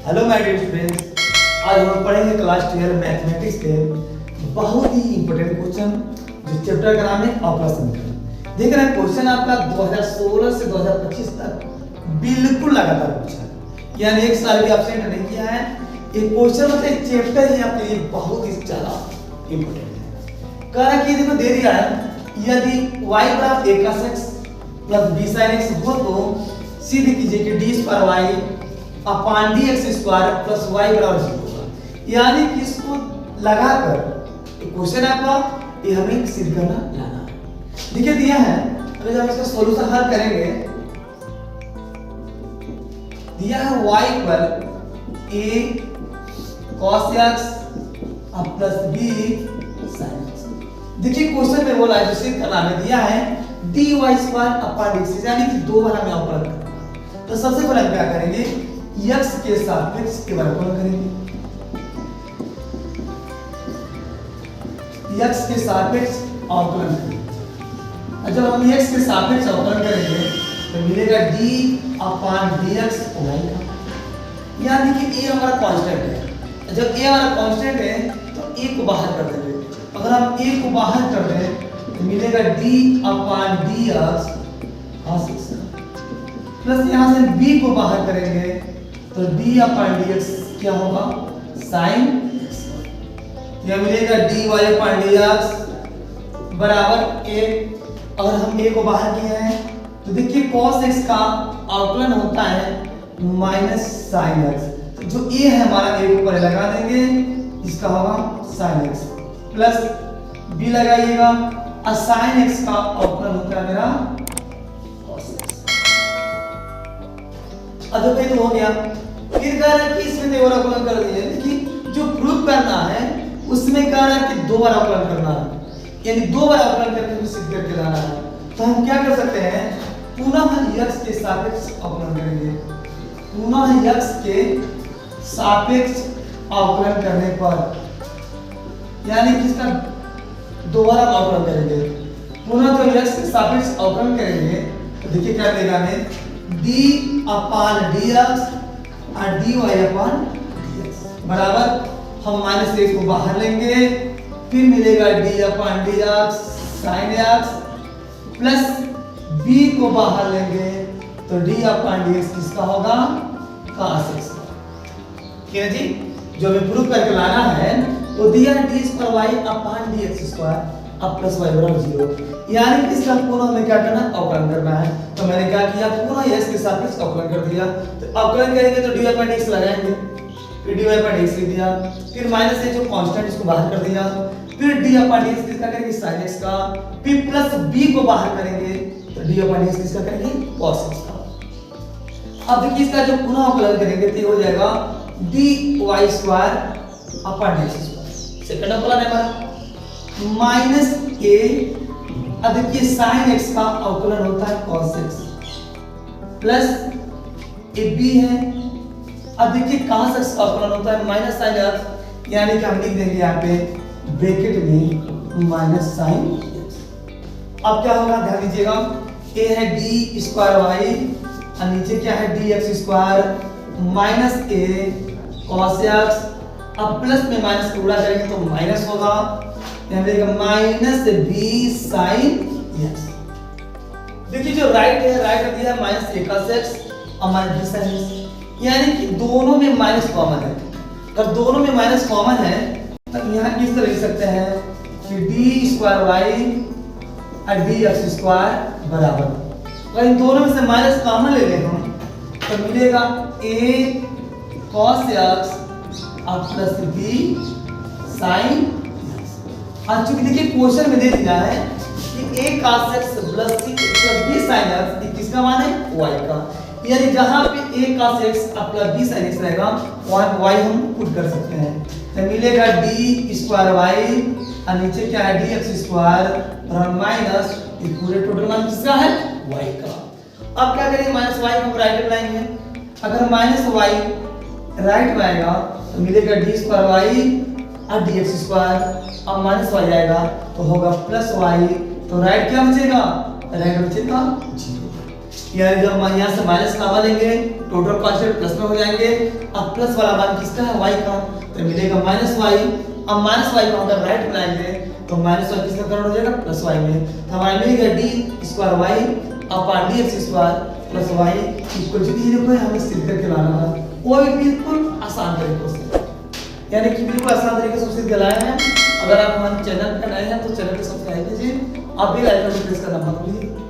Hello my dear students, आज हम पढ़ेंगे क्लास 12 मैथमेटिक्स के बहुत ही इंपॉर्टेंट क्वेश्चन जिस चैप्टर का नाम है अवकल समीकरण। देख रहे हैं क्वेश्चन आपका 2016 से 2025 तक बिल्कुल लगातार पूछा है, यानी एक साल भी एब्सेंट नहीं किया है। ये क्वेश्चन मतलब चैप्टर ही आपके लिए बहुत ही ज्यादा इंपॉर्टेंट है। कह रहा कि देखो दे दिया है, यदि y बराबर a cos x plus b sin x हो तो सिद्ध कीजिए कि d स्क्वायर y अपान dx स्क्वायर प्लस y बराबर 0 होगा। यानी कि इसको लगाकर क्वेश्चन आपका ये हमें सिद्ध करना लाना है। देखिए दिया है, अगर हम इसका सॉल्यूशन हल करेंगे, दिया है y पर a cos x plus b sin x। देखिए क्वेश्चन में बोला है जो सिद्ध करना है, दिया है dy स्क्वायर अपान dx, यानी कि दो बार हमें अवकलन करना है। तो सबसे पहले हम क्या करेंगे, x के सापेक्ष के अवकलन करेंगे। x के सापेक्ष अवकलन करेंगे। जब हम x के सापेक्ष अवकलन करेंगे तो मिलेगा d अपान dx y का, यानी कि a हमारा कांस्टेंट है। जब a हमारा कांस्टेंट है तो a को बाहर कर देंगे। अगर हम a को बाहर कर दें तो मिलेगा d अपान dx cos x प्लस यहाँ से b को बाहर करेंगे तो d अपान dx क्या होगा, sin x। यह मिलेगा dy अपान dx बराबर a। अगर हम a को बाहर किए हैं तो देखिए cos x का अवकलन होता है माइनस sin x। तो जो a है हमारा, a को पहले लगा देंगे, इसका होगा sin x प्लस b लगाइएगा, और sin x का अवकलन होता है मेरा cos x। अदर तो हो गया। फिर कह रहा है कि इसमें दो बार अवकलन कर दिए, देखिए जो प्रूफ करना है उसमें कह रहा है कि दो बार अवकलन करना है, यानी दो बार अवकलन करके सिद्ध करके लाना है। तो हम क्या कर सकते हैं, पुनः x के सापेक्ष अवकलन करेंगे। पुनः x के सापेक्ष अवकलन करने पर, यानी कि इसका दोबारा अवकलन करेंगे। पुनः तो x के सापेक्ष अवकलन करेंगे तो देखिए क्या मिलेगा हमें, d अपान dx और dy अपान dx बराबर, हम माइनस x को बाहर लेंगे, फिर मिलेगा d अपान dx sin x plus b को बाहर लेंगे तो d अपान dx किसका होगा, cos x का। क्या जी, जो हमें प्रूफ करके लाना है वो दिया है d स्क्वायर y अपान dx स्क्वायर अब प्लस y बराबर 0, यानी कि इसका पूरा हमें क्या करना है, अवकलन करना है। तो मैंने क्या किया, पूरा x के सापेक्ष अवकलन कर दिया। तो अवकलन करेंगे तो dy अपान dx लगाएंगे, फिर dy अपान dx लिख दिया, फिर माइनस से जो कांस्टेंट इसको बाहर कर दिया, फिर d अपान dx किसका करेंगे, sin x का, फिर प्लस b को बाहर करेंगे तो d अपान dx किसका करेंगे, cos x का। अब देखिए इसका जो पुनः अवकलन करेंगे तो हो जाएगा dy square upon dx square, second अवकलन है हमारा, माइनस a। अब देखिए sin x का अवकलन होता है cos x plus a b है। अब देखिए cos x का अवकलन होता है माइनस sin x, यानी कि हम लिख देंगे यहाँ पे ब्रैकेट में माइनस sin x। अब क्या होगा, ध्यान दीजिएगा, a है d स्क्वायर y और नीचे क्या है dx square minus a cos x। अब प्लस में माइनस को गुणा करेंगे तो माइनस होगा, यहाँ देगा माइनस b sin x। देखिए जो राइट है, राइट दिया है माइनस a cos x और माइनस b sin x, यानी कि दोनों में माइनस कॉमन है। अगर दोनों में माइनस कॉमन है तो यहाँ किस तरह लिख सकते हैं कि d स्क्वायर y और dx स्क्वायर बराबर, अगर इन दोनों में से माइनस कॉमन ले लें हम तो मिलेगा a cos x और प्लस b sin x। और चूंकि देखिए क्वेश्चन में दे दिया है कि a cos x plus b sin x, ये किसका मान है, y का, यानी जहां पे a cos x और प्लस b sin x रहेगा वहां y हम पुट कर सकते हैं। तो मिलेगा d स्क्वायर y और नीचे क्या है dx स्क्वायर और माइनस ये पूरे टोटल मान किसका है, y का। अब क्या करेंगे, माइनस y को राइट में लाएंगे। अगर माइनस y राइट में आएगा तो मिलेगा d स्क्वायर y और dx स्क्वायर, अब माइनस y आएगा तो होगा प्लस y, तो राइट क्या बचेगा, राइट बचेगा 0। यानी जब हम यहाँ से माइनस का मान लेंगे टोटल कांस्टेंट प्लस में हो जाएंगे। अब प्लस वाला मान किसका है, y का, तो मिलेगा माइनस वाई। अब माइनस वाई को अगर राइट बनाएंगे तो माइनस वाई किसका कन्वर्ट हो जाएगा, प्लस वाई में। तो हमारा मिलेगा d square y upon d x square plus y equal to zero को हमें सिद्ध करके लाना है, वो भी बिल्कुल आसान तरीके से, यानी कि बिल्कुल आसान तरीके से सिद्ध लाए हैं। अगर आप हमारे चैनल पर नए हैं तो चैनल को सब्सक्राइब कीजिए, आप भी लाइक और प्रेस करना मत भूलिए।